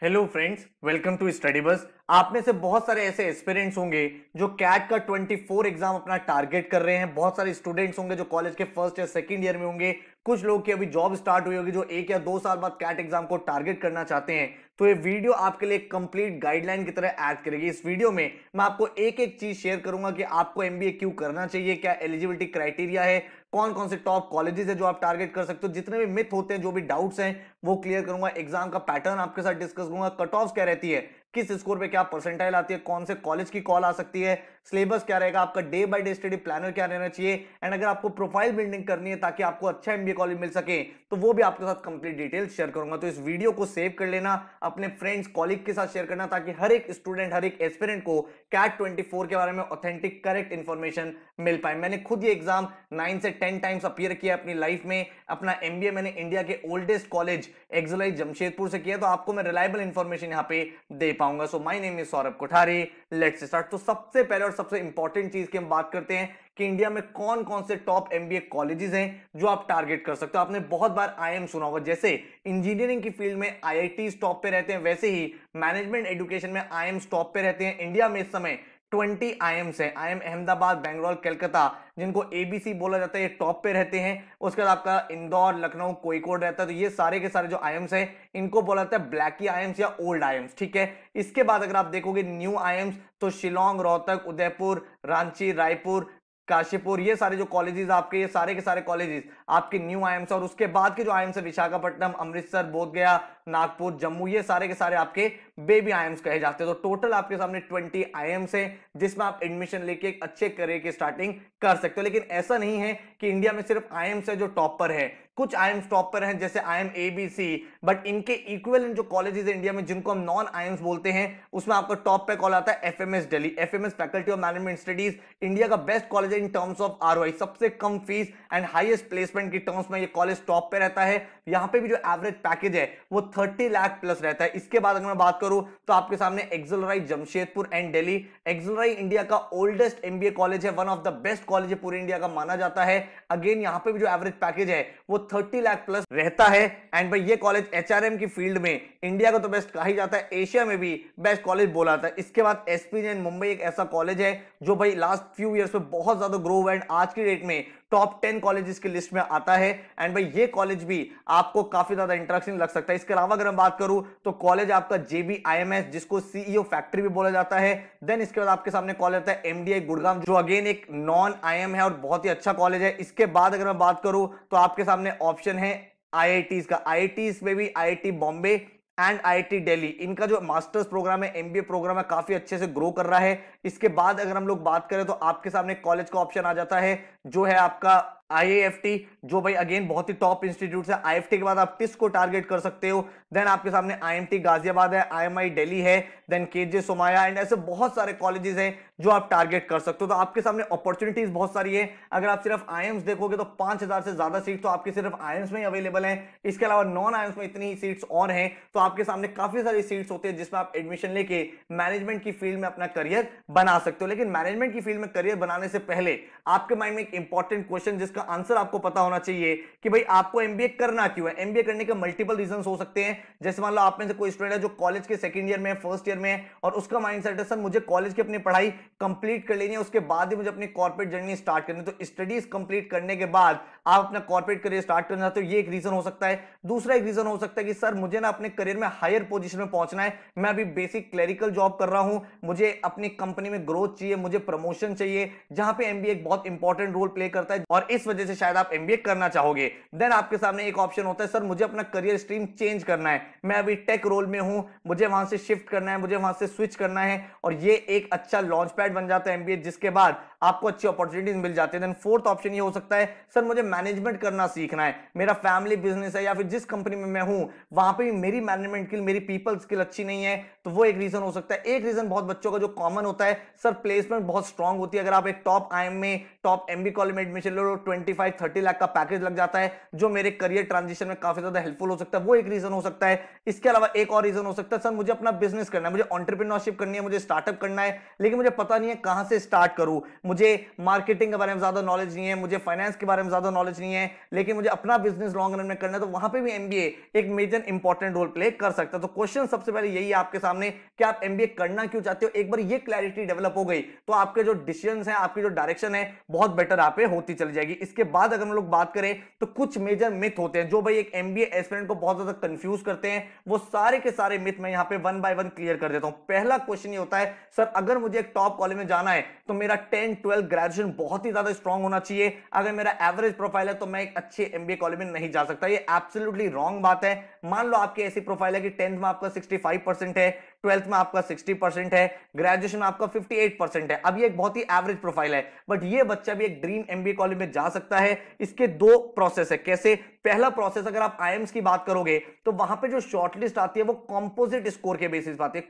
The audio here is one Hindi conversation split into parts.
Hello friends, welcome to study bus. आप में से बहुत सारे ऐसे एस्पिरेंट्स होंगे जो कैट का 24 एग्जाम अपना टारगेट कर रहे हैं। बहुत सारे स्टूडेंट्स होंगे जो कॉलेज के फर्स्ट या सेकंड ईयर में होंगे। कुछ लोग की अभी जॉब स्टार्ट हुई होगी जो 1 या 2 साल बाद कैट एग्जाम को टारगेट करना चाहते हैं। तो ये वीडियो आपके लिए कंप्लीट गाइडलाइन की तरह एक्ट करेगी। इस वीडियो में मैं आपको एक एक चीज शेयर करूंगा कि आपको एमबीए क्यों करना चाहिए, क्या एलिजिबिलिटी क्राइटेरिया है, कौन कौन से टॉप कॉलेजेस है जो आप टारगेट कर सकते हो, जितने भी मिथ होते हैं, जो भी डाउट्स हैं वो क्लियर करूंगा। एग्जाम का पैटर्न आपके साथ डिस्कस करूंगा, कट ऑफ क्या रहती है, किस स्कोर पे क्या परसेंटाइल आती है, कौन से कॉलेज की कॉल आ सकती है, सिलेबस क्या रहेगा, आपका day by day study planner क्या रहना चाहिए, एंड अगर आपको प्रोफाइल बिल्डिंग करनी है ताकि आपको अच्छा एमबीए कॉलेज मिल सके तो वो भी आपके साथ कंप्लीट डिटेल शेयर करूंगा। तो इस वीडियो को सेव कर लेना, अपने फ्रेंड्स कॉलीग के साथ शेयर करना ताकि हर एक स्टूडेंट, हर एक एस्पिरेंट को कैट 24 के बारे में ऑथेंटिक करेक्ट इंफॉर्मेशन मिल पाए। मैंने खुद ये एग्जाम 9 से 10 टाइम्स अपीयर किया अपनी लाइफ में। अपना एमबीए मैंने इंडिया के ओल्डेस्ट कॉलेज एक्सएलआई जमशेदपुर से किया, तो आपको मैं रिलायबल इंफॉर्मेशन यहां पे दे पाऊंगा। So my name is Saurabh Kothari, let's start. तो सबसे पहले और सबसे इंपॉर्टेंट चीज की हम बात करते हैं कि इंडिया में कौन कौन से टॉप एमबीए कॉलेजेस हैं जो आप टारगेट कर सकते हो। आपने बहुत बार आईएम सुना होगा, जैसे इंजीनियरिंग की फील्ड में आईआईटी टॉप पे रहते हैं, वैसे ही मैनेजमेंट एजुकेशन में आईएम टॉप पे रहते हैं। इंडिया में इस समय 20 आईएम्स हैं। आईएम अहमदाबाद, बेंगलोर, कलकत्ता, जिनको एबीसी बोला जाता है, ये टॉप पे रहते हैं। उसके बाद आपका इंदौर, लखनऊ, कोईकोड रहता है। तो ये सारे के सारे जो आईएम्स हैं इनको बोला जाता है ब्लैकी आईएम्स या ओल्ड आईएम्स, ठीक है। इसके बाद अगर आप देखोगे न्यू आईएम्स, तो शिलोंग, रोहतक, उदयपुर, रांची, रायपुर, काशीपुर, ये सारे जो कॉलेजेस आपके, ये सारे के सारे कॉलेजेस आपके न्यू आईएम्स। और उसके बाद के जो आईएम्स है विशाखापट्टनम, अमृतसर, बोधगया, नागपुर, जम्मू, ये सारे के सारे आपके बेबी आईएम्स कहे जाते हैं। तो टोटल आपके सामने 20 आईएम्स है जिसमें आप एडमिशन लेके एक अच्छे करियर की स्टार्टिंग कर सकते हो। लेकिन ऐसा नहीं है कि इंडिया में सिर्फ आईएम्स है जो टॉप पर है। कुछ आईएम्स टॉप पर हैं जैसे आईएम एबीसी, बट इनके इक्विवेलेंट जो कॉलेजेस है इंडिया में जिनको हम नॉन आईएम्स बोलते हैं, उसमें आपका टॉप पे कॉल आता है FMS Delhi. FMS faculty of management studies India का बेस्ट कॉलेज है इन टर्म्स ऑफ आरओआई, सबसे कम फीस एंड हाईएस्ट प्लेसमेंट की टर्म्स में ये कॉलेज टॉप पे रहता है। यहां पे भी जो एवरेज पैकेज है वो 30 लाख प्लस रहता है। इसके बाद अगर मैं बात करूं तो आपके सामने XLi Jamshedpur and Delhi. XLi India का ओल्डेस्ट एमबीए कॉलेज है, one of the best college है पूरे इंडिया का माना जाता है। अगेन यहां पे भी जो एवरेज पैकेज है वो 30 लाख प्लस रहता है। एंड भाई ये कॉलेज एचआरएम की फील्ड में इंडिया का तो बेस्ट कहा ही जाता है, एशिया में भी बेस्ट कॉलेज बोला जाता है। इसके बाद एसपीजे मुंबई एक ऐसा कॉलेज है जो भाई लास्ट फ्यू ईयर्स में बहुत ज्यादा ग्रो हुआ है, आज की डेट में टॉप 10 कॉलेजेस की लिस्ट में आता है। एंड भाई ये कॉलेज भी आपको काफी ज्यादा इंटरेस्टिंग लग सकता है। इसके अलावा अगर मैं बात करूं तो कॉलेज आपका जेबीआईएमएस, जिसको सीईओ फैक्ट्री भी बोला जाता है। देन इसके बाद आपके सामने कॉलेज आता है एमडीआई गुड़गांव, जो अगेन एक नॉन आईएम है और बहुत ही अच्छा कॉलेज है। इसके बाद अगर मैं बात करूं तो आपके सामने ऑप्शन है आईआईटीज का। आईआईटीज में भी IIT Bombay and IIT Delhi, इनका जो मास्टर्स प्रोग्राम है, एमबीए प्रोग्राम है, काफी अच्छे से ग्रो कर रहा है। इसके बाद अगर हम लोग बात करें तो आपके सामने कॉलेज का ऑप्शन आ जाता है जो है आपका आईआईएफटी, जो भाई अगेन बहुत ही टॉप इंस्टीट्यूट है। आईएफटी के बाद आप टिस को टारगेट कर सकते हो। देन आपके सामने आईएमटी गाजियाबाद है, आईएमआई दिल्ली है, देन केजे सोमाया, एंड ऐसे बहुत सारे कॉलेजेस हैं जो आप टारगेट कर सकते हो। तो आपके सामने अपॉर्चुनिटीज बहुत सारी है। अगर आप सिर्फ आईएम्स देखोगे तो 5000 से ज्यादा सीट तो आपकी सिर्फ आईएम्स में ही अवेलेबल है। इसके अलावा नॉन आईएम्स में इतनी ही सीट्स और हैं। तो आपके सामने काफी सारी सीट्स होती है जिसमें आप एडमिशन लेके मैनेजमेंट की फील्ड में अपना करियर बना सकते हो। लेकिन मैनेजमेंट की फील्ड में करियर बनाने से पहले आपके माइंड में एक इंपॉर्टेंट क्वेश्चन जिसका आंसर आपको पता होना चाहिए कि भाई आपको एमबीए करना क्यों है। एमबीए करने के मल्टीपल रीजंस हो सकते हैं। जैसे मान लो आप में से कोई स्टूडेंट है जो कॉलेज के सेकंड ईयर में, फर्स्ट ईयर में, और उसका माइंडसेट है सर मुझे कॉलेज की अपनी पढ़ाई कंप्लीट कर लेनी है, उसके बाद ही मुझे अपनी कॉर्पोरेट जर्नी स्टार्ट करनी है। तो स्टडीज कंप्लीट करने के बाद आप अपना कॉर्पोरेट करियर स्टार्ट करना चाहते हो, ये एक रीजन हो सकता है। दूसरा एक रीजन हो सकता है कि सर मुझे ना अपने करियर में हायर पोजीशन में पहुंचना है, मैं अभी बेसिक क्लरिकल जॉब कर रहा हूं, मुझे अपनी कंपनी में ग्रोथ चाहिए, मुझे प्रमोशन चाहिए, जहां पे एमबीए एक बहुत इंपॉर्टेंट रोल प्ले करता है और इस वजह से शायद आप एमबीए करना चाहोगे। देन आपके सामने एक ऑप्शन होता है सर मुझे अपना करियर स्ट्रीम चेंज करना है, मैं अभी टेक रोल में हूं, मुझे वहां से शिफ्ट करना है, मुझे वहां से स्विच करना है, और ये एक अच्छा लॉन्च पैड बन जाता है एमबीए, जिसके बाद आपको अच्छी अपॉर्चुनिटीज मिल जाती है। देन फोर्थ ऑप्शन ये हो सकता है सर मुझे मैनेजमेंट करना सीखना है, मेरा फैमिली बिजनेस है या फिर जिस कंपनी में मैं हूं वहां पे मेरी मैनेजमेंट स्किल, मेरी पीपल स्किल अच्छी नहीं है, तो वो एक रीजन हो सकता है। एक रीजन बहुत बच्चों का जो कॉमन होता है, सर प्लेसमेंट बहुत स्ट्रांग होती है। अगर आप एक टॉप आईएम में, टॉप एमबी कॉलेज में एडमिशन ले लो, 25-30 लाख का पैकेज लग जाता है जो मेरे करियर ट्रांजिशन में काफी ज्यादा हेल्पफुल हो सकता है, वो एक रीजन हो सकता है। इसके अलावा एक और रीजन हो सकता है, सर मुझे अपना बिजनेस करना है, मुझे एंटरप्रेन्योरशिप करनी है, मुझे स्टार्टअप करना है, लेकिन मुझे पता नहीं है कहां से स्टार्ट करूं, मुझे मार्केटिंग के बारे में ज्यादा नॉलेज नहीं है, मुझे फाइनेंस के बारे में ज्यादा नॉलेज नहीं है, लेकिन मुझे अपना बिजनेस लॉन्ग रन में करना है, तो वहां पे भी एमबीए एक मेजर इंपॉर्टेंट रोल प्ले कर सकता है। तो क्वेश्चन सबसे पहले यही है आपके सामने कि आप एमबीए करना क्यों चाहते हो। एक बार ये क्लैरिटी डेवलप हो गई तो आपके जो डिसीजंस हैं, आपकी जो डायरेक्शन है बहुत बेटर आप पे होती चली जाएगी। इसके बाद अगर हम लोग बात करें तो कुछ मेजर मिथ होते हैं जो भाई एक एमबीए एस्पिरेंट को बहुत ज्यादा कंफ्यूज करते हैं, वो सारे के सारे मिथ मैं यहां पे वन बाय वन क्लियर कर देता हूं। पहला क्वेश्चन ये होता है, सर अगर मुझे एक टॉप कॉलेज में जाना है तो मेरा 10-12 ग्रेजुएशन बहुत ही ज्यादा स्ट्रांग होना चाहिए, अगर मेरा एवरेज प्रोफाइल है तो मैं एक अच्छे एमबीए कॉलेज में नहीं जा सकता। ये एब्सोल्युटली रॉन्ग बात है। मान लो आपकी ऐसी प्रोफाइल है कि 10th में आपका 65% है, 12th में आपका 60% है, ग्रेजुएशन आपका 58% है, अब ये एक बहुत ही एवरेज प्रोफाइल है, बट ये बच्चा भी एक ड्रीम एमबीए कॉलेज में जा सकता है। इसके दो प्रोसेस है। कैसे? पहला प्रोसेस, अगर आप आईएम्स की बात करोगे तो वहां पे जो शॉर्टलिस्ट आती है वो कंपोजिट स्कोर के बेसिस पे आती है।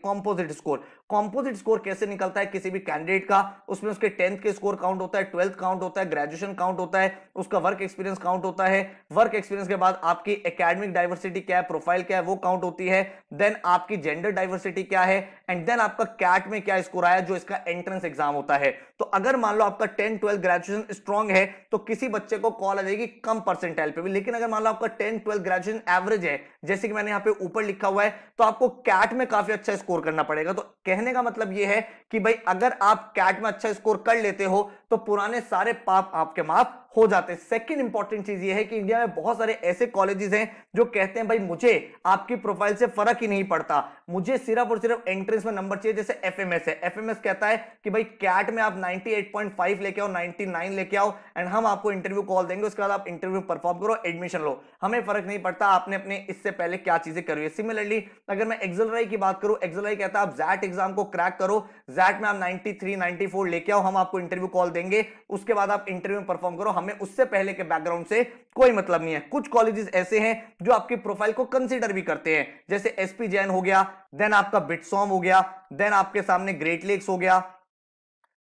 कंपोजिट स्कोर कैसे निकलता है किसी भी कैंडिडेट का? उसमें उसके 10th के स्कोर काउंट होता है, 12th काउंट होता है, ग्रेजुएशन काउंट होता है, उसका वर्क एक्सपीरियंस काउंट होता है, वर्क एक्सपीरियंस के बाद आपकी एकेडमिक डाइवर्सिटी क्या है, प्रोफाइल क्या है, वो काउंट होती है, देन आपकी जेंडर डाइवर्सिटी क्या है, एंड देन आपका कैट में क्या स्कोर आया जो इसका एंट्रेंस एग्जाम होता है। तो अगर मान लो आपका 10-12 ग्रेजुएशन स्ट्रांग है तो किसी बच्चे को कॉल आ जाएगी कम परसेंटाइल पे भी, लेकिन अगर मान लो आपका 10-12 ग्रेजुएशन एवरेज है जैसे कि मैंने यहां पे ऊपर लिखा हुआ है, तो आपको कैट में काफी अच्छा स्कोर करना पड़ेगा। तो कहने का मतलब यह है कि भाई अगर आप कैट में अच्छा स्कोर कर लेते हो तो पुराने सारे पाप आपके माफ हो जाते हैं। सेकंड इंपॉर्टेंट चीज ये है कि इंडिया में बहुत सारे ऐसे कॉलेजेस हैं जो कहते हैं भाई मुझे आपकी प्रोफाइल से फर्क ही नहीं पड़ता, मुझे सिर्फ और सिर्फ एंट्रेंस में नंबर चाहिए। जैसे एफएमएस है, एफएमएस कहता है कि भाई कैट में आप 98.5 लेके आओ, 99 लेके आओ, एंड हम आपको इंटरव्यू कॉल देंगे, उसके बाद आप इंटरव्यू परफॉर्म करो, एडमिशन लो, हमें फर्क नहीं पड़ता आपने अपने इससे पहले क्या चीजें करी है। सिमिलरली अगर मैं एक्सेलराई की बात करूं, एक्सेलराई कहता है आप जैट एग्जाम को क्रैक करो, जैट में आप 93-94 लेके आओ, हम आपको इंटरव्यू कॉल देंगे, उसके बाद आप इंटरव्यू परफॉर्म करो, हमें उससे पहले के बैकग्राउंड से कोई मतलब नहीं है। कुछ कॉलेजेस ऐसे हैं जो आपकी प्रोफाइल को कंसीडर भी करते हैं, जैसे एसपी जैन हो गया, देन आपका बिटसॉम हो गया, देन आपके सामने ग्रेट लेक्स हो गया,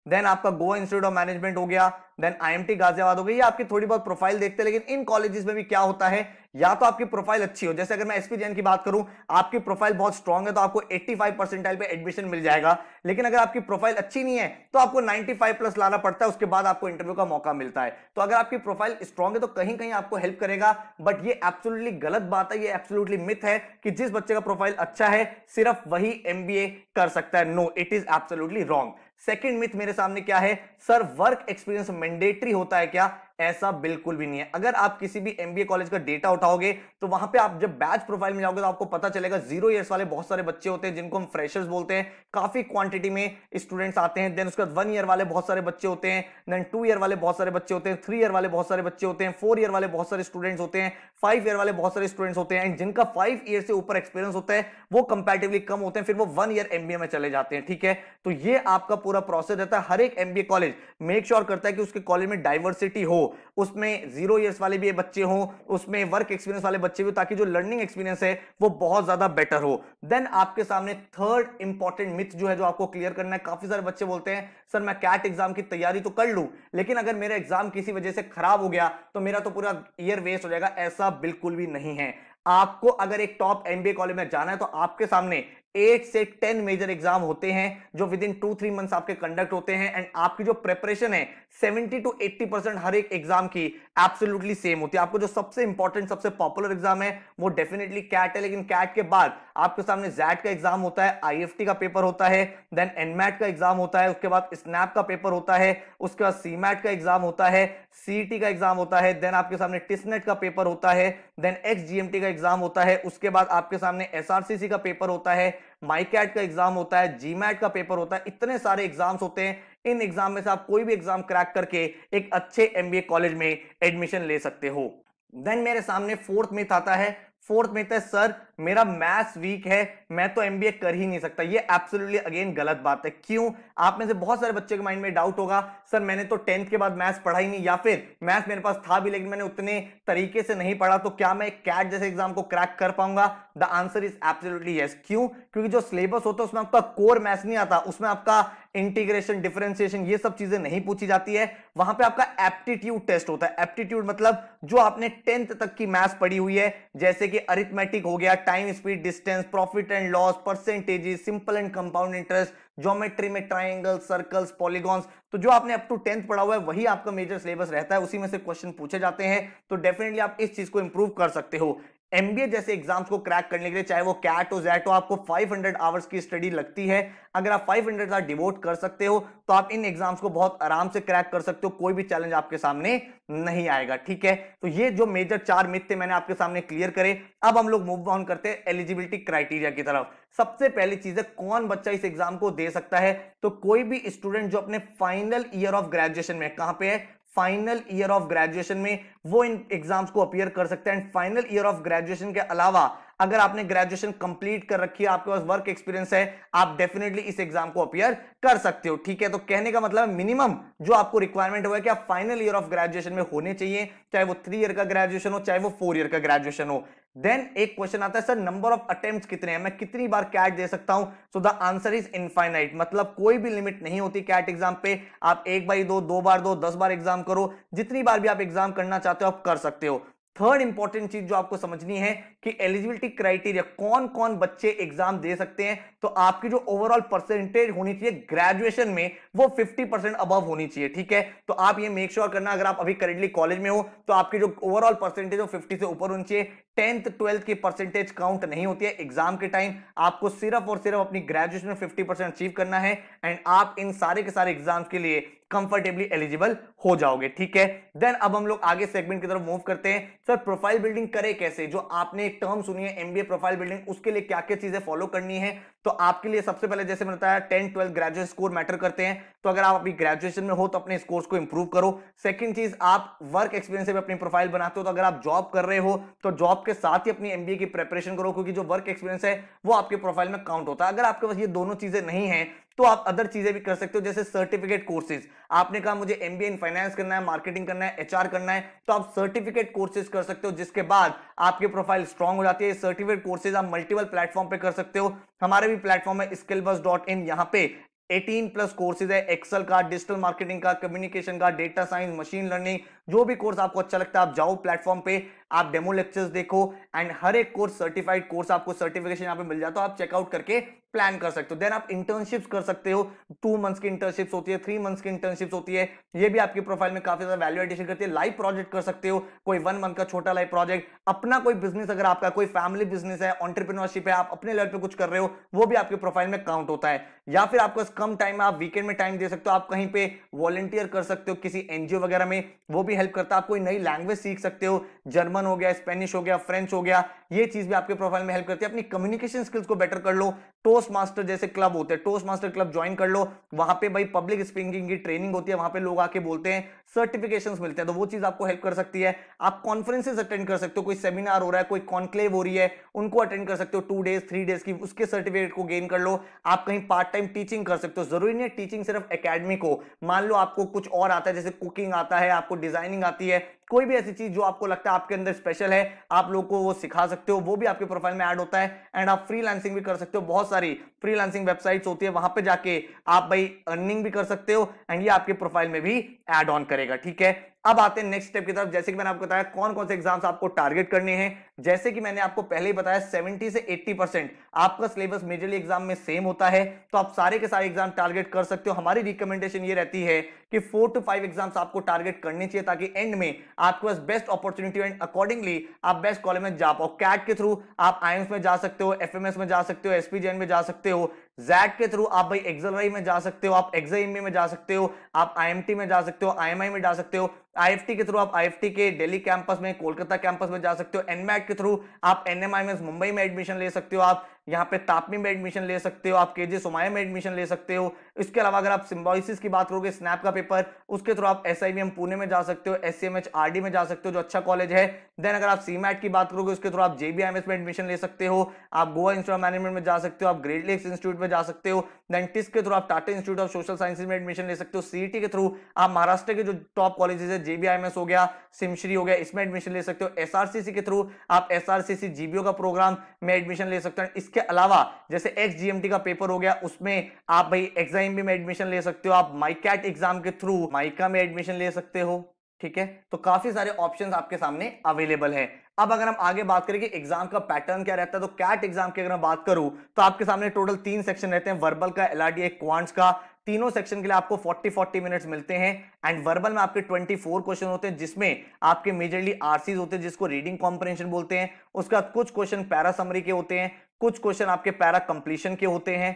देन आपका गोवा इंस्टीट्यूट ऑफ मैनेजमेंट हो गया, देन आईएमटी गाजियाबाद हो गई। ये आपकी थोड़ी बहुत प्रोफाइल देखते हैं, लेकिन इन कॉलेजेस में भी क्या होता है, या तो आपकी प्रोफाइल अच्छी हो, जैसे अगर मैं एसपी जैन की बात करूं, आपकी प्रोफाइल बहुत स्ट्रांग है तो आपको 85 परसेंटाइल पे एडमिशन मिल जाएगा, लेकिन अगर आपकी प्रोफाइल अच्छी नहीं है तो आपको 95 प्लस लाना पड़ता है, उसके बाद आपको इंटरव्यू का मौका मिलता है। तो अगर आपकी प्रोफाइल स्ट्रांग है तो कहीं कहीं आपको हेल्प करेगा, बट ये एब्सोल्युटली गलत बात है, ये एब्सोल्युटली मिथ है कि जिस बच्चे का प्रोफाइल अच्छा है सिर्फ वही एमबीए कर सकता है। No, it is absolutely wrong. Second myth मेरे सामने क्या है, सर वर्क एक्सपीरियंस मैंडेटरी होता है क्या? ऐसा बिल्कुल भी नहीं है। अगर आप किसी भी एमबीए कॉलेज का डेटा उठाओगे तो वहां पे आप जब बैच प्रोफाइल में जाओगे तो आपको पता चलेगा 0 ईयर्स वाले बहुत सारे बच्चे होते हैं जिनको हम फ्रेशर्स बोलते हैं, काफी क्वांटिटी में स्टूडेंट्स आते हैं। देन उसके बाद 1 ईयर वाले बहुत सारे बच्चे होते हैं, देन 2 ईयर वाले बहुत सारे बच्चे होते हैं, 3 ईयर वाले बहुत सारे बच्चे होते हैं, 4 ईयर वाले बहुत सारे स्टूडेंट्स होते हैं, 5 ईयर वाले बहुत सारे स्टूडेंट्स होते हैं, एंड जिनका 5 ईयर से ऊपर एक्सपीरियंस होता है वो कंपैरेटिवली कम होते हैं, फिर वो 1 ईयर एमबीए में चले जाते हैं। ठीक है, तो ये आपका पूरा प्रोसेस रहता है। हर एक एमबीए कॉलेज मेक श्योर करता है कि उसके कॉलेज में डाइवर्सिटी हो, उसमें 0 ईयर्स वाले भी बच्चे हो, उसमें वर्क एक्सपीरियंस वाले बच्चे भी हो, ताकि जो लर्निंग एक्सपीरियंस है वो बहुत ज्यादा बेटर हो। देन आपके सामने थर्ड इंपॉर्टेंट मिथ जो है जो आपको क्लियर करना है। काफी सारे बच्चे बोलते हैं सर मैं कैट एग्जाम की तैयारी तो कर लूं, लेकिन अगर मेरा एग्जाम किसी वजह से खराब हो गया तो मेरा तो पूरा ईयर वेस्ट हो जाएगा। ऐसा बिल्कुल भी नहीं है। आपको अगर एक टॉप एमबीए कॉलेज में जाना है तो आपके सामने 8 से 10 मेजर एग्जाम होते हैं जो विद इन 2-3 मंथ्स आपके कंडक्ट होते हैं, एंड आपकी जो प्रिपरेशन है 70 to 80% हर एक एग्जाम की एब्सोल्युटली सेम होती है। आपको जो सबसे इंपॉर्टेंट सबसे पॉपुलर एग्जाम है वो डेफिनेटली कैट है, लेकिन कैट के बाद आपके सामने जैट का एग्जाम होता है, आईएफटी का पेपर होता है, देन एनमैट का एग्जाम होता है, उसके बाद स्नैप का पेपर होता है, उसके बाद सीमैट का एग्जाम होता है, सीईटी का एग्जाम होता है, देन आपके सामने टिसनेट का पेपर होता है, देन एक्सजीएमटी का एग्जाम होता है, उसके बाद आपके सामने एसआरसीसी का पेपर होता है, माईकैट का एग्जाम होता है, जीमैट का पेपर होता है। इतने सारे एग्जाम्स होते हैं, इन एग्जाम में से आप कोई भी एग्जाम क्रैक करके एक अच्छे एमबीए कॉलेज में एडमिशन ले सकते हो। देन मेरे सामने फोर्थ मिथ आता है। फोर्थ मिथ है सर मेरा मैथ्स वीक है, मैं तो एमबीए कर ही नहीं सकता, ये एब्सोल्युटली अगेन गलत बात है। क्यों? आप में से बहुत सारे बच्चे के माइंड में डाउट होगा, सर मैंने तो 10th के बाद मैथ्स पढ़ा ही नहीं, या फिर मैथ्स मेरे पास था भी लेकिन मैंने उतने तरीके से नहीं पढ़ा, तो क्या मैं कैट जैसे एग्जाम को क्रैक कर पाऊंगा? The answer is absolutely yes. क्यों? क्योंकि जो सिलेबस होता है उसमें आपका कोर मैथ्स नहीं आता, उसमें आपका इंटीग्रेशन, डिफरेंशिएशन, ये सब चीजें नहीं पूछी जाती है। वहां पे आपका एप्टीट्यूड टेस्ट होता है। एप्टीट्यूड मतलब जो आपने 10th तक की मैथ्स पढ़ी हुई है, जैसे कि अरिथमेटिक हो गया, time speed distance, profit and loss, percentages, simple and compound interest, geometry में ट्राइंगल, सर्कल्स, पॉलीगॉन्स, तो जो आपने अप टू 10th पढ़ा हुआ है वही आपका मेजर सिलेबस रहता है, उसी में से क्वेश्चन पूछे जाते हैं। तो डेफिनेटली आप इस चीज को इंप्रूव कर सकते हो। एमबीए जैसे एग्जाम्स को क्रैक करने के लिए, चाहे वो कैट हो जैट हो, आपको 500 आवर्स की स्टडी लगती है। अगर आप 500 आवर डिवोट कर सकते हो तो आप इन एग्जाम्स को बहुत आराम से क्रैक कर सकते हो, कोई भी चैलेंज आपके सामने नहीं आएगा। ठीक है, तो ये जो मेजर 4 मिथ थे मैंने आपके सामने क्लियर करे। अब हम लोग मूव ऑन करते हैं एलिजिबिलिटी क्राइटेरिया की तरफ। सबसे पहली चीज है, कौन बच्चा इस एग्जाम को दे सकता है? तो कोई भी स्टूडेंट जो अपने फाइनल ईयर ऑफ ग्रेजुएशन में, कहां पे है? फाइनल ईयर ऑफ ग्रेजुएशन में, वो इन एग्जाम्स को अपीयर कर सकते हैं। And final year of graduation के अलावा अगर आपने ग्रेजुएशन कंप्लीट कर रखी है, आपके पास वर्क एक्सपीरियंस है, आप डेफिनेटली इस एग्जाम को अपीयर कर सकते हो। ठीक है, तो कहने का मतलब मिनिमम जो आपको रिक्वायरमेंट हुआ है कि आप फाइनल ईयर ऑफ ग्रेजुएशन में होने चाहिए, चाहे वो 3 ईयर का ग्रेजुएशन हो, चाहे वो 4 ईयर का ग्रेजुएशन हो। देन एक क्वेश्चन आता है, सर नंबर ऑफ अटेम्प्ट्स कितने हैं, मैं कितनी बार कैट दे सकता हूं? So the answer is infinite, मतलब कोई भी लिमिट नहीं होती कैट एग्जाम पे। आप 1 बार दो, 2 बार दो, 10 बार एग्जाम करो, जितनी बार भी आप एग्जाम करना चाहते हो आप कर सकते हो। थर्ड इंपॉर्टेंट चीज जो आपको समझनी है कि एलिजिबिलिटी क्राइटेरिया, कौन कौन बच्चे एग्जाम दे सकते हैं। तो आपकी जो ओवरऑल परसेंटेज होनी चाहिए ग्रेजुएशन में वो 50% अबव होनी चाहिए। ठीक है, तो आप ये मेक श्योर करना, अगर आप अभी करेंटली कॉलेज में हो तो आपकी जो ओवरऑल परसेंटेज हो 50 से ऊपर होनी चाहिए। 10th 12th की परसेंटेज काउंट नहीं होती है एग्जाम के टाइम, आपको सिर्फ और सिर्फ अपनी ग्रेजुएशन में 50% अचीव करना है एंड आप इन सारे के सारे एग्जाम्स के लिए कंफर्टेबली एलिजिबल हो जाओगे। ठीक है, देन अब हम लोग आगे सेगमेंट की तरफ मूव करते हैं। सर प्रोफाइल बिल्डिंग करे कैसे? जो आपने एक टर्म सुनी है एमबीए प्रोफाइल बिल्डिंग, उसके लिए क्या क्या चीजें फॉलो करनी है? तो आपके लिए सबसे पहले जैसे मैंने बताया 10 12 ग्रेजुएट स्कोर मैटर करते हैं, तो अगर आप अभी ग्रेजुएशन में हो तो अपने स्कोर्स को इंप्रूव करो। सेकंड चीज, आप वर्क एक्सपीरियंस से भी अपनी प्रोफाइल बनाते हो, तो अगर आप जॉब कर रहे हो तो जॉब के साथ ही अपनी एमबीए की प्रिपरेशन करो, क्योंकि जो वर्क एक्सपीरियंस है वो आपके प्रोफाइल में काउंट होता है। अगर आपके पास ये दोनों चीजें नहीं है तो आप अदर चीजें भी कर सकते हो, जैसे सर्टिफिकेट कोर्सेज। आपने कहा मुझे एमबीए इन फाइनेंस करना है, मार्केटिंग करना है, एचआर करना है, तो आप सर्टिफिकेट कोर्सेज कर सकते हो, जिसके बाद आपकी प्रोफाइल स्ट्रांग हो जाती है। सर्टिफिकेट कोर्सेज आप मल्टीपल प्लेटफॉर्म पे कर सकते हो। हमारे भी प्लेटफॉर्म है skillbus.in, यहां पे 18+ कोर्सेज है, एक्सेल का, डिजिटल मार्केटिंग का, कम्युनिकेशन का, डेटा साइंस, मशीन लर्निंग, जो भी कोर्स आपको अच्छा लगता है आप जाओ प्लेटफॉर्म पे, आप डेमो लेक्चर्स देखो एंड हर एक कोर्स सर्टिफाइड कोर्स, आपको सर्टिफिकेशन यहाँ पे मिल जाता है, आप चेकआउट करके प्लान कर सकते हो। देन आप इंटर्नशिप्स कर सकते हो, 2 मंथ्स की इंटर्नशिप्स होती है, 3 मंथ्स की इंटर्नशिप्स होती है, ये भी आपके प्रोफाइल में काफी ज्यादा वैल्यू एडिशन करती है। लाइव प्रोजेक्ट कर सकते हो, कोई 1 मंथ का छोटा लाइव प्रोजेक्ट, अपना कोई बिजनेस, अगर आपका कोई फैमिली बिजनेस है, एंटरप्रेन्योरशिप है, आप अपने लेवल पे कुछ कर रहे हो, वो भी आपके प्रोफाइल में काउंट होता है। या फिर आपको कम टाइम में आप वीकेंड में टाइम दे सकते हो, आप कहीं पे वॉलंटियर कर सकते हो किसी एनजीओ वगैरह में, वो भी हेल्प करता है। आप कोई नई लैंग्वेज सीख सकते हो, जर्मन हो गया, स्पेनिश हो गया, फ्रेंच हो गया, ये चीज भी आपके प्रोफाइल में हेल्प करती है। अपनी कम्युनिकेशन स्किल्स को बेटर कर लो, टोस्ट मास्टर जैसे क्लब होते हैं, टोस्ट मास्टर क्लब ज्वाइन कर लो, वहां पे भाई पब्लिक स्पीकिंग की ट्रेनिंग होती है, वहां पे लोग आके बोलते हैं, सर्टिफिकेशंस मिलते हैं, तो वो चीज आपको हेल्प कर सकती है। आप कॉन्फ्रेंसेस अटेंड कर सकते हो, कोई सेमिनार हो रहा है, कोई कॉन्क्लेव हो रही है, उनको अटेंड कर सकते हो 2 डेज 3 डेज की, उसके सर्टिफिकेट को गेन कर लो। आप कहीं पार्ट टाइम टीचिंग कर सकते हो, जरूरी नहीं है टीचिंग सिर्फ एकेडमिक हो, मान लो आपको कुछ और आता है, जैसे कुकिंग आता है, आपको डिजाइनिंग आती है, कोई भी ऐसी चीज जो आपको लगता है आपके अंदर स्पेशल है, आप लोगों को वो सिखा सकते हो, वो भी आपके प्रोफाइल में ऐड होता है। एंड आप फ्रीलांसिंग भी कर सकते हो, बहुत सारी फ्रीलांसिंग वेबसाइट्स होती है, वहां पे जाके आप भाई अर्निंग भी कर सकते हो एंड ये आपके प्रोफाइल में भी ऐड ऑन करेगा। ठीक है, अब आते हैं नेक्स्ट स्टेप की तरफ। जैसे कि मैंने आपको बताया कौन कौन से एग्जाम्स आपको टारगेट करने हैं, जैसे कि मैंने आपको पहले ही बताया 70 से 80% आपका सिलेबस मेजरली एग्जाम में सेम होता है, तो आप सारे के सारे एग्जाम टारगेट कर सकते हो। हमारी रिकमेंडेशन ये रहती है कि 4 to 5 एग्जाम्स आपको टारगेट करने चाहिए, ताकि एंड में आपके पास बेस्ट अपॉर्चुनिटी एंड अकॉर्डिंगली आप बेस्ट कॉलेज में जा पाओ। कैट के थ्रू आप आईएम्स में जा सकते हो, एफएमएस में जा सकते हो, एसपीजेएन में जा सकते हो, जैट के थ्रू आप भाई एक्सेलराई में जा सकते हो, आप एक्सआईएमबी में जा सकते हो, आप आईएमटी में जा सकते हो, आईएमआई में जा सकते हो, आईएफटी के थ्रू आप आईएफटी के दिल्ली कैंपस में, कोलकाता कैंपस में जा सकते हो, एनमैट के थ्रू आप एनएमआईएमएस मुंबई में एडमिशन ले सकते हो, आप यहाँ पे तापनी में एडमिशन ले सकते हो, आप केजे सोमाया में एडमिशन ले सकते हो। इसके अलावा अगर आप सिम्बायोसिस की बात करोगे, स्नैप का पेपर, उसके थ्रू आप एसआईबीएम पुणे में जा सकते हो, एससीएमएच आरडी में जा सकते हो जो अच्छा कॉलेज है। देन अगर आप सीमैट की बात करोगे उसके थ्रू आप जेबीआईएमएस में एडमिशन ले सकते हो, आप गोवा इंस्टीट्यूट ऑफ मैनेजमेंट में जा सकते हो, आप ग्रेट लेक्स इंस्टीट्यूट में जा सकते हो। देन टिस के थ्रू आप Tata institute of social sciences में एडमिशन ले सकते हो। सीईटी के थ्रू आप महाराष्ट्र के जो टॉप कॉलेजेस है, जेबीआईएमएस हो गया, सिमश्री हो गया, इसमें एडमिशन ले सकते हो। एसआरसीसी के थ्रू आप एसआरसीसी जीबीओ का प्रोग्राम में एडमिशन ले सकते हो। इसके अलावा जैसे एक्सजीएमटी का पेपर हो गया, उसमें आप भाई एग्जाम में एडमिशन ले सकते हो। आप माइकैट एग्जाम के थ्रू माइका में एडमिशन ले सकते हो। ठीक है, तो काफी सारे ऑप्शंस आपके सामने अवेलेबल है। अब अगर हम आगे बात करें कि एग्जाम का पैटर्न क्या रहता है, तो कैट एग्जाम की अगर मैं बात करूं तो आपके सामने टोटल 3 सेक्शन रहते हैं, वर्बल का, एलआरडी, क्वांट्स का। तीनों सेक्शन के लिए आपको 40-40 मिनट्स मिलते हैं। एंड वर्बल में आपके 24 क्वेश्चन होते हैं, जिसमें आपके मेजरली आरसीज होते हैं, जिसको रीडिंग कॉम्प्रिहेंशन बोलते हैं। उसके बाद कुछ क्वेश्चन पैरा समरी के होते हैं, कुछ क्वेश्चन आपके पैरा कंप्लीशन के होते हैं,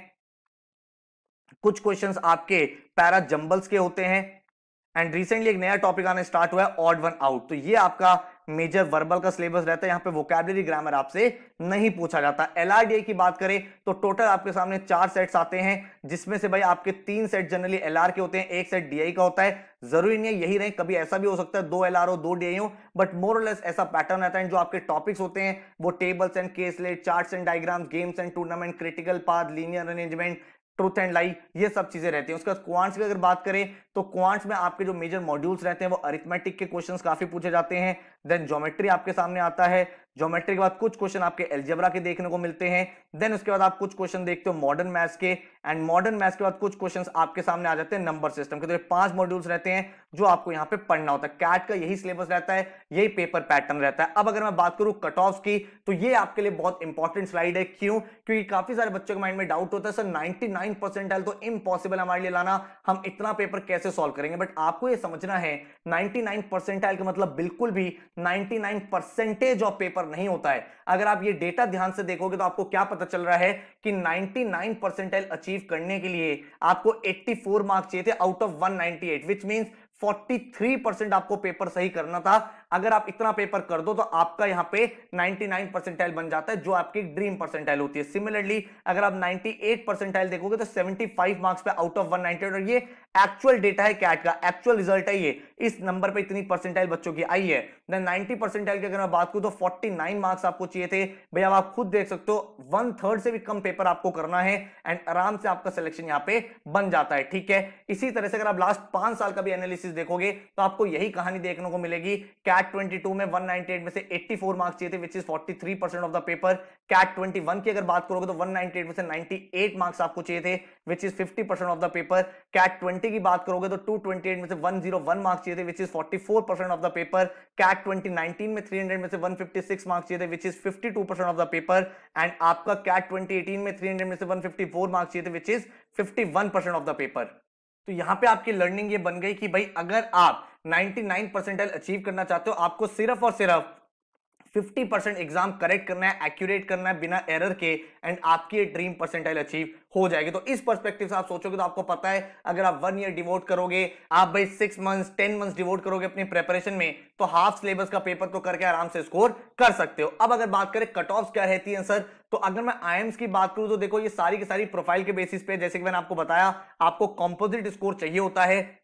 कुछ क्वेश्चंस आपके पैरा जंबल्स के होते हैं। एंड रिसेंटली एक नया टॉपिक आना स्टार्ट हुआ है, ऑड वन आउट। तो ये आपका मेजर वर्बल का सिलेबस रहता है। यहां पे वोकैबुलरी ग्रामर आपसे नहीं पूछा जाता। एलआरडीआई की बात करें तो टोटल आपके सामने 4 सेट्स आते हैं, जिसमें से भाई आपके 3 सेट जनरली एलआर के होते हैं, 1 सेट डीआई का होता है। जरूरी नहीं है यही रहे, कभी ऐसा भी हो सकता है 2 एलआर हो 2 डीआई हो, बट मोर और लेस ऐसा पैटर्न रहता है। जो आपके टॉपिक्स होते हैं वो tables and caselet, charts and diagrams, games and tournament, critical path, linear arrangement, truth and lie, ये सब चीजें रहती हैं। उसके बाद क्वांट्स की अगर बात करें तो क्वांट्स में आपके जो मेजर मॉड्यूल्स रहते हैं वो अरिथमेटिक के क्वेश्चंस काफी पूछे जाते हैं। देन ज्योमेट्री आपके सामने आता है। ज्योमेट्री के बाद कुछ क्वेश्चन आपके अलजेब्रा के देखने को मिलते हैं। देन उसके बाद आप कुछ क्वेश्चन देखते हो मॉडर्न मैथ्स के। एंड मॉडर्न मैथ्स के बाद कुछ क्वेश्चंस आपके सामने आ जाते हैं नंबर सिस्टम के। तो ये 5 मॉड्यूल्स रहते हैं जो आपको यहाँ पे पढ़ना होता है। कैट का यही सिलेबस रहता है, यही पेपर पैटर्न रहता है। अब अगर मैं बात करूं कट ऑफ की, तो ये आपके लिए बहुत इंपॉर्टेंट स्लाइड है। क्यों? क्योंकि काफी सारे बच्चों के माइंड में डाउट होता है, सर 99 परसेंटाइल तो इम्पॉसिबल हमारे लिए लाना, हम इतना पेपर कैसे सॉल्व करेंगे? बट आपको ये समझना है 99 परसेंटाइल का मतलब बिल्कुल भी 99 परसेंटेज ऑफ पेपर नहीं होता है। अगर आप ये डेटा ध्यान से देखोगे तो आपको क्या पता चल रहा है कि 99 परसेंटाइल अचीव करने के लिए आपको 84 मार्क्स चाहिए थे आउट ऑफ 198, विच मींस 43% आपको पेपर सही करना था। अगर आप इतना पेपर कर दो तो आपका यहां पे 99 परसेंटाइल बन जाता है, जो आपकी ड्रीम परसेंटाइल होती है। सिमिलरली अगर आप 98 परसेंटाइल देखोगे तो 75 मार्क्स पे आउट ऑफ 198, और ये एक्चुअल डेटा है कैट का, एक्चुअल रिजल्ट है ये। इस नंबर पे इतनी परसेंटाइल बच्चों की आई है। देन 90 परसेंटाइल की अगर मैं बात करूं तो 49 मार्क्स आपको चाहिए थे। भैया आप खुद देख सकते हो 1/3 से भी कम पेपर आपको करना है एंड आराम से आपका सिलेक्शन यहां पे बन जाता है। ठीक है, इसी तरह से अगर आप लास्ट 5 साल का भी एनालिसिस देखोगे तो आपको यही कहानी देखने को मिलेगी। कैट 22 में 198 में से 84 मार्क्स चाहिए थे, which is 43% of the paper. CAT 21 की अगर बात करोगे तो 198 में से 98 मार्क्स आपको चाहिए थे, which is 50% of the paper. CAT 20 की बात करोगे तो 228 में से 101 मार्क्स चाहिए थे, which is 44% of the paper. CAT 2019 में 300 में से 156 मार्क्स चाहिए थे, which is 52% of the paper. And आपका कैट 2018 में 300 में से 154 मार्क्स चाहिए थे, which is 51% of the paper. तो यहां पे आपकी लर्निंग ये बन गई कि भाई अगर आप 99 परसेंटाइल अचीव करना चाहते हो, आपको सिर्फ और सिर्फ 50% एग्जाम करेक्ट करना है, एक्यूरेट करना है बिना एरर के, एंड आपकी ये ड्रीम परसेंटाइल अचीव हो जाएगी। तो इस पर्सपेक्टिव से आप सोचोगे तो आपको पता है अगर आप 1 ईयर डिवोट करोगे, आप भाई 6 मंथ्स 10 मंथ्स डिवोट करोगे अपनी प्रिपरेशन में, तो हाफ सिलेबस का पेपर तो करके आराम से स्कोर कर सकते हो। अब अगर बात करें कट ऑफ क्या रहती है सर, तो अगर मैं आईएम्स की बात करूं तो देखो ये सारी की सारी प्रोफाइल के बेसिस पे, जैसे कि मैंने आपको बताया आपको कंपोजिट स्कोर चाहिए होता है,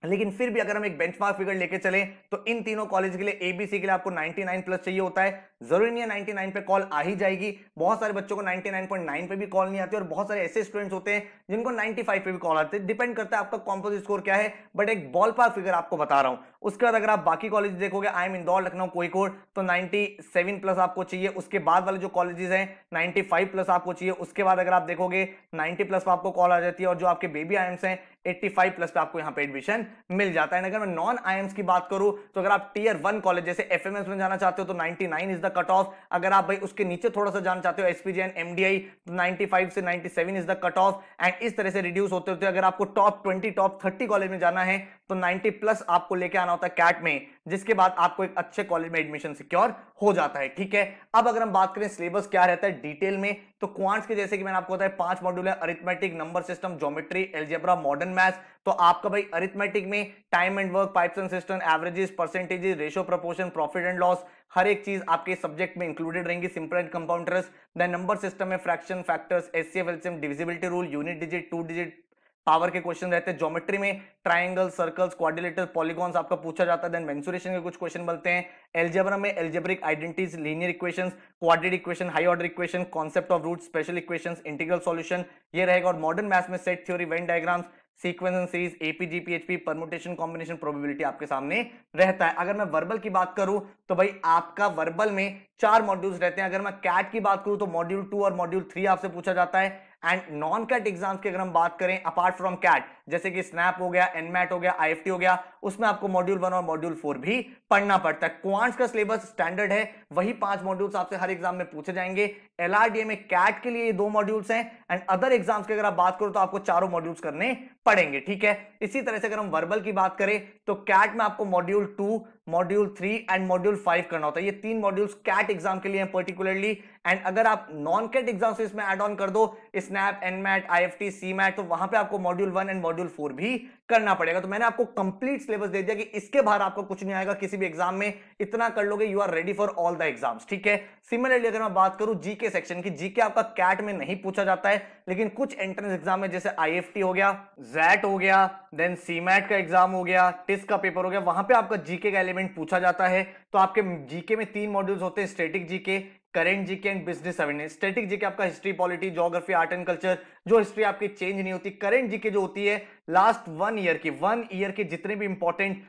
लेकिन फिर भी अगर हम एक बेंचमार्क फिगर लेके चलें तो इन तीनों कॉलेज के लिए एबीसी के लिए आपको 99 प्लस चाहिए होता है। जरूरी नहीं है 99 पे कॉल आ ही जाएगी, बहुत सारे बच्चों को 99.9 पे भी कॉल नहीं आती, और बहुत सारे ऐसे स्टूडेंट्स होते हैं जिनको 95 पे भी कॉल आते हैं। डिपेंड करता है आपका कॉम्पोजिट स्कोर क्या है, बट एक बॉल पार्क फिगर आपको बता रहा हूं। उसके बाद अगर आप बाकी कॉलेज देखोगे, आईएम इंदौर, लखनऊ, कोईकोड, तो 97 प्लस आपको चाहिए। उसके बाद वाले जो कॉलेजेस हैं 95 प्लस आपको चाहिए। उसके बाद अगर आप देखोगे 90 प्लस पे आपको कॉल आ जाती है, और जो आपके बेबी आईएम्स हैं 85 प्लस पे आपको यहाँ पे एडमिशन मिल जाता है। अगर मैं नॉन आईएम्स की बात करूं तो अगर आप टीयर 1 कॉलेज जैसे एफएमएस में जाना चाहते हो तो 99 इज द कट ऑफ। अगर आप भाई उसके नीचे थोड़ा सा जाना चाहते हो एसपीजीएन, एमडीआई, तो 95 से 97 is the cut off. And इस तरह से रिड्यूस होते होते अगर आपको टॉप 20 टॉप 30 कॉलेज में जाना है तो 90 प्लस आपको लेके आना होता है कैट में, जिसके बाद आपको एक अच्छे कॉलेज में एडमिशन सिक्योर हो जाता है। ठीक है, अब अगर हम बात करें सिलेबस क्या रहता है डिटेल में, तो क्वांट्स के जैसे कि मैंने आपको बताया 5 मॉड्यूल है, arithmetic, number system, geometry, algebra, modern maths. तो आपका भाई अरिथमेटिक में time and work, pipes and system, averages, percentages, ratio, proportion, profit and loss, हर एक चीज आपके सब्जेक्ट में इंक्लूडेड रहेंगी, simple and compound interest. Then number system में fraction, factors, HCF, LCM, divisibility rule, unit digit, two digit power के क्वेश्चन रहते हैं। ज्योमेट्री में ट्रायंगल, सर्कल्स, क्वाड्रिलेटरल, पॉलीगॉन्स आपका पूछा जाता है। देन मेंसुरेशन के कुछ क्वेश्चन बनते हैं। अलजेब्रा में algebraic identities, linear equations, quadratic equation, high order equation, concept of root, special equations, integral solution, ये रहेगा। और मॉडर्न मैथ्स में set theory, Venn diagrams, sequence and series, APG, PHP, permutation, combination, probability आपके सामने रहता है। अगर मैं वर्बल की बात करूं तो भाई आपका वर्बल में 4 मॉड्यूल्स रहते हैं। अगर मैं कैट की बात करूं तो मॉड्यूल 2 और मॉड्यूल 3 आपसे पूछा जाता है। एंड नॉन कैट एग्जाम्स की अगर हम बात करें अपार्ट फ्रॉम कैट, जैसे कि स्नैप हो गया, एनमैट हो गया, आईएफटी हो गया, उसमें आपको मॉड्यूल 1 और मॉड्यूल 4 भी पढ़ना पड़ता है। क्वांट्स का सिलेबस स्टैंडर्ड है, वही 5 मॉड्यूल्स आपसे हर एग्जाम में पूछे जाएंगे। एलआरडीए में कैट के लिए ये 2 मॉड्यूल्स हैं, एंड अदर एग्जाम्स की अगर आप बात करो तो आपको चारों मॉड्यूल्स करने पड़ेंगे। ठीक है, इसी तरह से अगर हम वर्बल की बात करें तो कैट में आपको मॉड्यूल 2, मॉड्यूल 3 एंड मॉड्यूल 5 करना होता है। ये 3 मॉड्यूल्स कैट एग्जाम के लिए हैं पर्टिकुलरली। एंड अगर आप नॉन कैट एग्जाम से इसमें ऐड ऑन कर दो स्नैप, एनमैट, आईएफटी, सीमैट, तो वहां पे आपको मॉड्यूल 1 एंड मॉड्यूल 4 भी करना पड़ेगा। तो मैंने आपको कंप्लीट सिलेबस दे दिया कि इसके बाहर आपको कुछ नहीं आएगा किसी भी एग्जाम में, इतना कर लोगे you are ready for all the exams. ठीक है, सिमिलरली अगर मैं बात करूं जीके सेक्शन की, जीके आपका कैट में नहीं पूछा जाता है, लेकिन कुछ एंट्रेंस एग्जाम में जैसे आईएफटी हो गया, जैट हो गया, देन सीमैट का एग्जाम हो गया, टिस का पेपर हो गया, वहां पे आपका जीके का एलिमेंट पूछा जाता है। तो आपके जीके में 3 मॉड्यूल्स होते हैं, static GK, current GK and business awareness. Static GK आपका history, polity, geography, art and culture, जो हिस्ट्री आपकी चेंज नहीं होती। करेंट जीके जो होती है लास्ट 1 ईयर के जितने भी इंपॉर्टेंट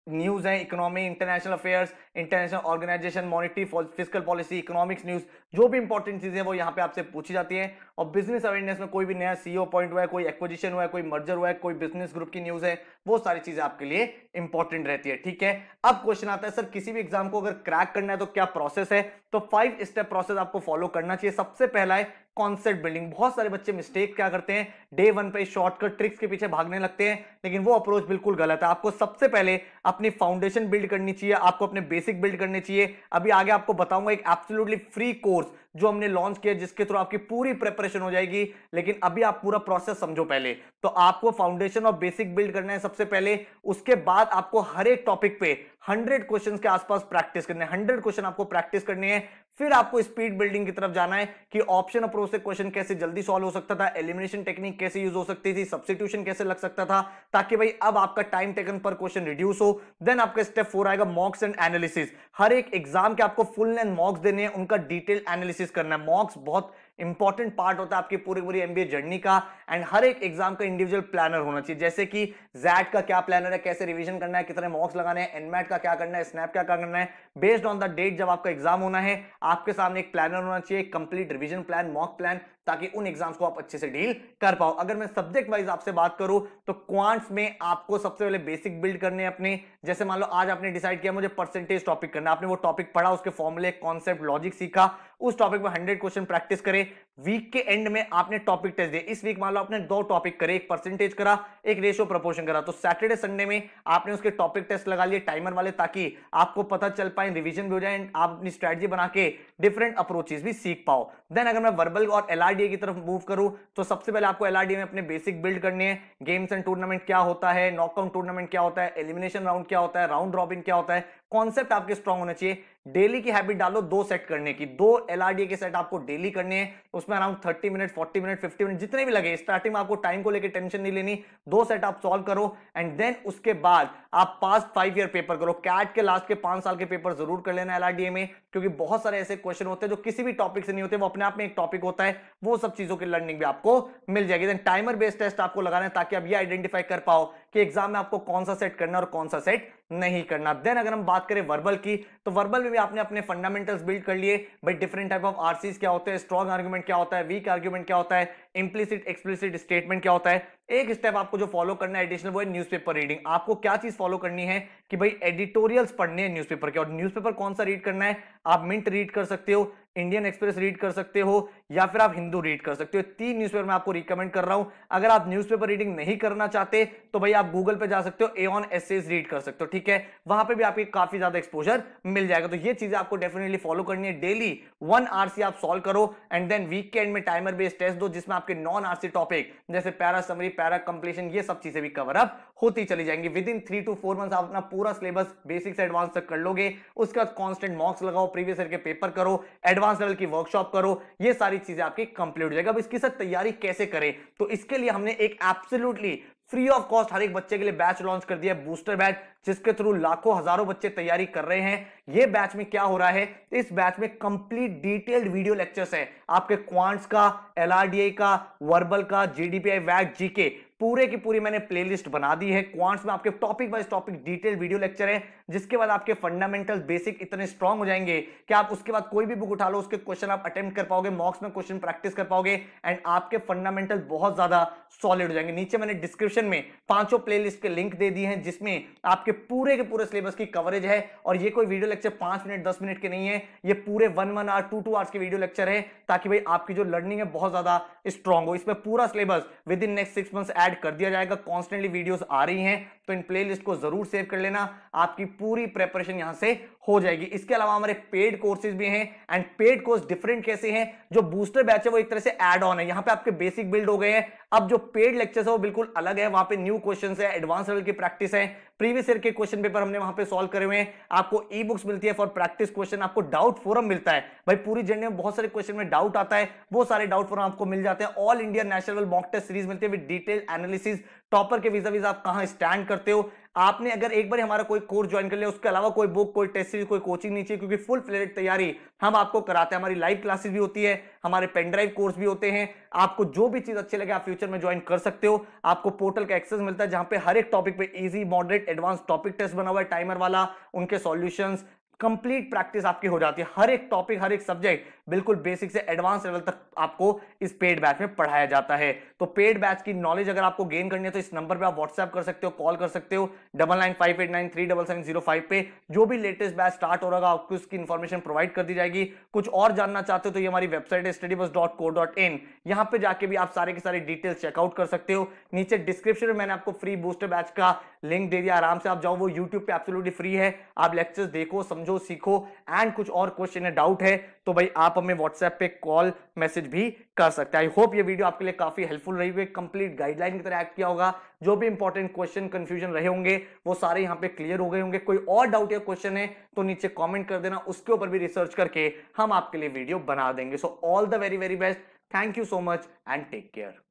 न्यूज है, economy, international affairs, international organisation, monetary, fiscal policy, economics news, जो भी इंपॉर्टेंट चीजें वो यहाँ पे आपसे पूछी जाती है। और बिजनेस अवेयरनेस में कोई भी नया सीईओ पॉइंट हुआ है, कोई एक्विजिशन हुआ है, कोई मर्जर हुआ है, कोई बिजनेस ग्रुप की न्यूज है, वो सारी चीजें आपके लिए इंपॉर्टेंट रहती है। ठीक है, अब क्वेश्चन आता है सर किसी भी एग्जाम को अगर क्रैक करना है तो क्या प्रोसेस है? तो 5 स्टेप प्रोसेस आपको फॉलो करना चाहिए। सबसे पहला है कॉन्सेप्ट बिल्डिंग। बहुत सारे बच्चे मिस्टेक क्या करते हैं, डे 1 पे शॉर्टकट ट्रिक्स के पीछे भागने लगते हैं, लेकिन वो अप्रोच बिल्कुल गलत है। आपको सबसे पहले अपनी फाउंडेशन बिल्ड करनी चाहिए, आपको अपने बेसिक बिल्ड करने चाहिए। अभी आगे आपको बताऊंगा एक एब्सोल्युटली फ्री कोर्स जो हमने लॉन्च किया, जिसके थ्रू आपकी पूरी प्रिपरेशन हो जाएगी, लेकिन अभी आप पूरा प्रोसेस समझो पहले। तो आपको फाउंडेशन और बेसिक बिल्ड करना है सबसे पहले, उसके बाद आपको हर एक टॉपिक पे 100 क्वेश्चंस के आसपास प्रैक्टिस करने हैं। 100 क्वेश्चन आपको प्रैक्टिस करनी है। फिर आपको स्पीड बिल्डिंग की तरफ जाना है कि ऑप्शन अप्रोच से क्वेश्चन कैसे जल्दी सॉल्व हो सकता था, एलिमिनेशन टेक्निक कैसे यूज हो सकती थी, सब्स्टिट्यूशन कैसे लग सकता था, ताकि भाई अब आपका टाइम टेकन पर क्वेश्चन रिड्यूस हो। देन आपका स्टेप 4 आएगा मॉक्स एंड एनालिसिस। हर एक एग्जाम के आपको फुल लेंथ मॉक्स देने हैं, उनका डिटेल एनालिसिस करना है। मॉक्स बहुत इंपॉर्टेंट पार्ट होता है आपकी पूरी एमबीए जर्नी का। एंड हर एक एग्जाम का इंडिविजुअल प्लानर होना चाहिए, जैसे कि जैट का क्या प्लानर है, कैसे रिवीजन करना है, कितने मॉक्स लगाने हैं, एनमैट का क्या करना है, स्नैप क्या करना है। बेस्ड ऑन द डेट जब आपका एग्जाम होना है, आपके सामने एक प्लानर होना चाहिए, complete revision plan, mock plan, ताकि उन एग्जाम्स को आप अच्छे से डील कर पाओ। अगर मैं सब्जेक्ट वाइज आपसे बात करूं तो क्वांट्स में आपको सबसे पहले बेसिक बिल्ड करने अपने, जैसे मान लो आज आपने डिसाइड किया मुझे परसेंटेज टॉपिक करना, आपने वो टॉपिक पढ़ा, उसके फॉर्मूले, कॉन्सेप्ट, लॉजिक सीखा, उस टॉपिक में 100 क्वेश्चन प्रैक्टिस करे। वीक के एंड में आपने टॉपिक टेस्ट दिए। इस वीक मान लो आपने 2 टॉपिक करे, एक परसेंटेज करा, एक रेशियो प्रोपोर्शन करा, तो सैटरडे संडे में आपने उसके टॉपिक टेस्ट लगा लिए टाइमर वाले, ताकि आपको पता चल पाए, रिवीजन भी हो जाए, आप अपनी स्ट्रेटजी बना के डिफरेंट अप्रोचेस भी सीख पाओ। देन अगर मैं वर्बल और एलआरडीए की तरफ मूव करूं तो सबसे पहले आपको एलआरडीए में अपने बेसिक बिल्ड करने हैं। गेम्स एंड टूर्नामेंट क्या होता है, नॉकआउट टूर्नामेंट क्या होता है, एलिमिनेशन राउंड क्या होता है, राउंड रॉबिन क्या होता है, कॉन्सेप्ट आपके स्ट्रांग होने चाहिए। डेली की हैबिट डालो 2 सेट करने की, 2 एलआरडीए के सेट आपको डेली करने हैं। उसमें अराउंड 30 मिनट, 40 मिनट, 50 मिनट जितने भी लगे, स्टार्टिंग में आपको टाइम को लेकर टेंशन नहीं लेनी। 2 सेट आप सॉल्व करो एंड देन उसके बाद आप पास्ट 5 ईयर पेपर करो। कैट के लास्ट के 5 साल के पेपर जरूर कर लेना एलआरडीए में, क्योंकि बहुत सारे ऐसे क्वेश्चन होते हैं जो किसी भी टॉपिक से नहीं होते, वो अपने आप में एक टॉपिक होता है, वो सब चीजों की लर्निंग भी आपको मिल जाएगी। देन टाइमर बेस्ड टेस्ट आपको लगाना है, ताकि आप ये आइडेंटिफाई कर पाओ कि एग्जाम में आपको कौन सा सेट करना और कौन सा सेट नहीं करना। देन अगर हम बात करें वर्बल की, तो वर्बल में भी आपने अपने फंडामेंटल्स बिल्ड कर लिए भाई। डिफरेंट टाइप ऑफ आरसीज क्या होते हैं, स्ट्रॉन्ग आर्गुमेंट क्या होता है, वीक आर्गुमेंट क्या होता है, इंप्लिसिट एक्सप्लिसिट स्टेटमेंट क्या होता है। एक स्टेप आपको जो फॉलो करना है एडिशनल, वो है न्यूज़पेपर रीडिंग। आपको क्या चीज फॉलो करनी है कि भाई एडिटोरियल्स पढ़ने हैं न्यूज़पेपर के। और न्यूज़पेपर कौन सा रीड करना है, आप मिंट रीड कर सकते हो, इंडियन एक्सप्रेस रीड कर सकते हो या फिर आप हिंदू रीड कर सकते हो। 3 न्यूज़पेपर मैं आपको रिकमेंड कर रहा हूं। अगर आप न्यूज़पेपर रीडिंग नहीं करना चाहते तो भाई आप गूगल पे जा सकते हो, एऑन एसेज रीड कर सकते हो, ठीक है, वहां पे भी आपको काफी ज्यादा एक्सपोजर मिल जाएगा। तो ये चीजें आपको डेफिनेटली फॉलो करनी है। डेली 1 आरसी आप सॉल्व करो एंड देन वीकेंड में टाइमर बेस्ड टेस्ट दो जिसमें आपके नॉन आरसी टॉपिक जैसे पैरा समरी, पैरा कंप्लीशन, ये सब चीजें भी कवर अप होती चली जाएंगी। विद इन 3 to 4 मंथ्स आप अपना पूरा सिलेबस बेसिक से एडवांस तक कर लोगे। उसके बाद कांस्टेंट मॉक्स लगाओ, प्रीवियस ईयर के पेपर करो, एडवांस लेवल की वर्कशॉप करो, ये सारी चीजें आपकी कंप्लीट हो जाएगा। अब इसकी साथ तैयारी कैसे करें, तो इसके लिए हमने एक एब्सोल्युटली फ्री ऑफ कॉस्ट हर एक बच्चे के लिए बैच लॉन्च कर दिया है, बूस्टर बैच, जिसके थ्रू लाखों हजारों बच्चे तैयारी कर रहे हैं। ये बैच में क्या हो रहा है, इस बैच में कंप्लीट डिटेल्ड वीडियो लेक्चर्स है आपके क्वांट्स का, एलआरडीए का, वर्बल का, जीडीपीआई, वैट, जीके, पूरे की पूरी मैंने प्लेलिस्ट बना दी है। क्वांट्स में आपके topic wise topic detail video lecture है, जिसके बाद आपके फंडामेंटल बेसिक इतने स्ट्रांग हो जाएंगे कि आप उसके बाद कोई भी बुक उठा लो, उसके क्वेश्चन आप अटेम्प्ट कर पाओगे, मॉक्स में क्वेश्चन प्रैक्टिस कर पाओगे एंड आपके फंडामेंटल बहुत ज्यादा सॉलिड हो जाएंगे। नीचे मैंने डिस्क्रिप्शन में 5 प्लेलिस्ट के लिंक दे दिए हैं जिसमें आपके पूरे के पूरे सिलेबस की कवरेज है। और ये कोई वीडियो लेक्चर 5 मिनट 10 मिनट के नहीं है, ये पूरे 1 आवर 2 आवर्स के वीडियो लेक्चर है, ताकि भाई आपकी जो लर्निंग है बहुत ज्यादा स्ट्रांग हो। इसमें पूरा syllabus with in next 6 months add कर दिया जाएगा। कॉन्स्टेंटली वीडियोस आ रही हैं, तो इन प्लेलिस्ट को जरूर सेव कर लेना, आपकी पूरी प्रिपरेशन यहां से हो जाएगी। इसके अलावा हमारे पेड कोर्सेज भी हैं एंड पेड कोर्स डिफरेंट कैसे हैं, जो बूस्टर बैच है वो एक तरह से ऐड ऑन है, यहां पे आपके बेसिक बिल्ड हो गए हैं। अब जो पेड लेक्चर्स है वो बिल्कुल अलग है, वहां पे न्यू क्वेश्चंस है, एडवांस लेवल की प्रैक्टिस है, प्रीवियस ईयर के क्वेश्चन पेपर हमने वहां पे सॉल्व करे हुए हैं, आपको ई बुक्स मिलती है फॉर प्रैक्टिस क्वेश्चन, आपको डाउट फोरम मिलता है। भाई पूरी जर्नी में बहुत सारे क्वेश्चन में डाउट आता है, वो सारे डाउट फोरम आपको मिल जाते हैं। All India national mock test series मिलती है विद डिटेल एनालिसिस, टॉपर के वीजा आप कहां स्टैंड करते हो। आपने अगर एक बार हमारा कोई कोर्स ज्वाइन कर लिया, उसके अलावा कोई बुक, कोई टेस्ट सीरीज, कोई कोचिंग नहीं चाहिए, क्योंकि फुल फ्लेजेड तैयारी हम आपको कराते हैं। हमारी लाइव क्लासेस भी होती है, हमारे पेन ड्राइव कोर्स भी होते हैं। आपको जो भी चीज अच्छी लगे आप फ्यूचर में ज्वाइन कर सकते हो। आपको पोर्टल का एक्सेस मिलता है जहां पे हर एक टॉपिक पे easy, moderate, advance topic test बना हुआ है टाइमर वाला, उनके सॉल्यूशंस, कंप्लीट प्रैक्टिस आपकी हो जाती है। हर एक टॉपिक, हर एक सब्जेक्ट बिल्कुल बेसिक से एडवांस लेवल तक आपको इस पेड बैच में पढ़ाया जाता है। तो पेड बैच की नॉलेज अगर आपको गेन करनी है तो इस नंबर पे आप व्हाट्सएप कर सकते हो, कॉल कर सकते हो 9958937705 पे। जो भी लेटेस्ट बैच स्टार्ट हो रहा है आपको उसकी इंफॉर्मेशन प्रोवाइड कर दी जाएगी। कुछ और जानना चाहते हो तो ये हमारी वेबसाइट है studybus.co.in, यहां पे जाके भी आप सारे के सारे डिटेल्स चेकआउट कर सकते हो। नीचे डिस्क्रिप्शन में मैंने आपको फ्री बूस्टर बैच का लिंक दे दिया, आराम से आप जाओ, वो यूट्यूब पे एब्सोल्युटली फ्री है। आप लेक्चर्स देखो, समझो, सीखो एंड कुछ और क्वेश्चन है, डाउट है तो भाई आप हमें व्हाट्सएप पे कॉल मैसेज भी कर सकते हैं। आई होप ये वीडियो आपके लिए काफी हेल्पफुल रही हुई, कंप्लीट गाइडलाइन की तरह एक्ट किया होगा। जो भी इंपॉर्टेंट क्वेश्चन, कंफ्यूजन रहे होंगे वो सारे यहाँ पे क्लियर हो गए होंगे। कोई और डाउट या क्वेश्चन है तो नीचे कमेंट कर देना, उसके ऊपर भी रिसर्च करके हम आपके लिए वीडियो बना देंगे। So all the very very best, thank you so much and take care.